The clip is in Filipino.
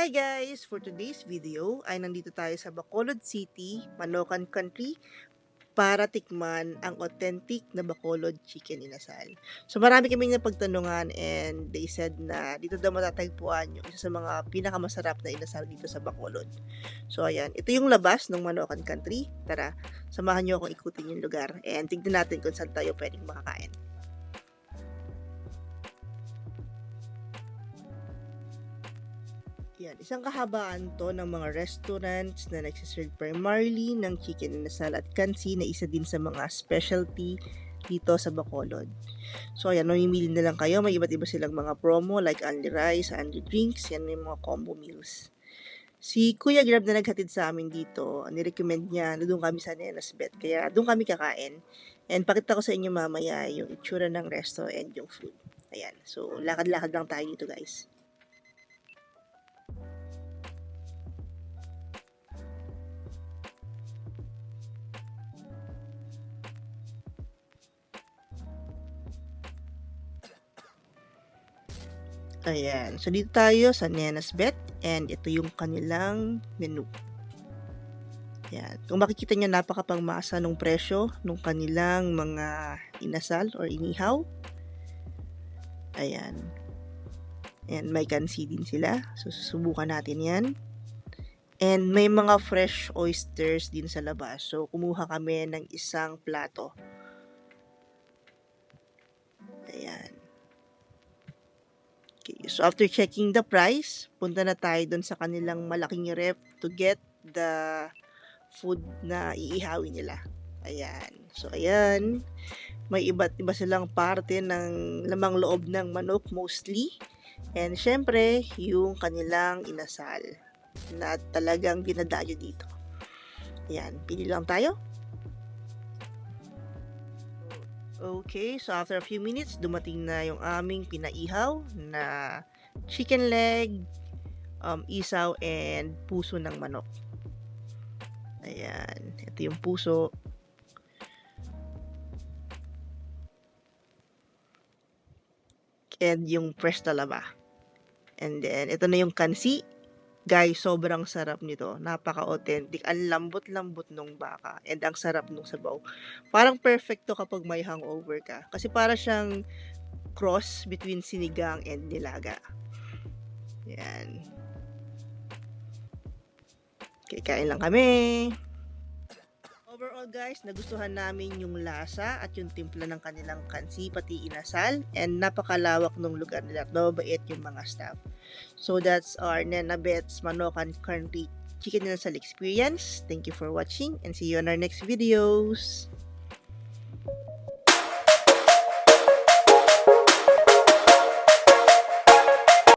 Hi guys! For today's video ay nandito tayo sa Bacolod City, Manokan Country para tikman ang authentic na Bacolod Chicken Inasal. So marami kaming napagtanungan and they said na dito daw matatagpuan yung isa sa mga pinakamasarap na inasal dito sa Bacolod. So ayan, ito yung labas ng Manokan Country. Tara, samahan nyo akong ikutin yung lugar and tignan natin kung saan tayo pwedeng makakain. Yan, isang kahabaan to ng mga restaurants na nagsiserve primarily ng chicken inasal at kansi na isa din sa mga specialty dito sa Bacolod. So ayan, mamimili na lang kayo. May iba't iba silang mga promo like only rice, only drinks, yan may mga combo meals. Si Kuya Grab na naghatid sa amin dito, nirecommend niya na doon kami sa Nenas Bet. Kaya doon kami kakain. And pakita ko sa inyo mamaya yung itsura ng resto and yung food. Ayan, so lakad-lakad lang tayo dito guys. Ayan. So, dito tayo sa Nenas Bet and ito yung kanilang menu. Ayan. Kung makikita nyo, napakapangmasa nung presyo nung kanilang mga inasal or inihaw. Ayan. And may kansi din sila. So, susubukan natin yan. And may mga fresh oysters din sa labas. So, kumuha kami ng isang plato. Ayan. Okay, so after checking the price, punta na tayo dun sa kanilang malaking ref to get the food na iihawin nila. Ayan. So, ayan. May iba't iba silang parte ng lamang loob ng manok mostly. And syempre, yung kanilang inasal na talagang dinadayo dito. Ayan. Pili lang tayo. Okay, so after a few minutes, dumating na yung aming pinaihaw na chicken leg, isaw, and puso ng manok. Ayan, ito yung puso. And yung fresh talaba. And then, ito na yung kansi. Guys, sobrang sarap nito. Napaka-authentic. Ang lambot-lambot nung baka. And ang sarap nung sabaw. Parang perfecto kapag may hangover ka. Kasi para siyang cross between sinigang and nilaga. Yan. Okay, kain lang kami. Overall guys, nagustuhan namin yung lasa at yung timpla ng kanilang kansi, pati inasal, and napakalawak ng lugar nila at mababait yung mga staff. So that's our Nena Bet's Manokan Country Chicken Inasal experience. Thank you for watching and see you on our next videos.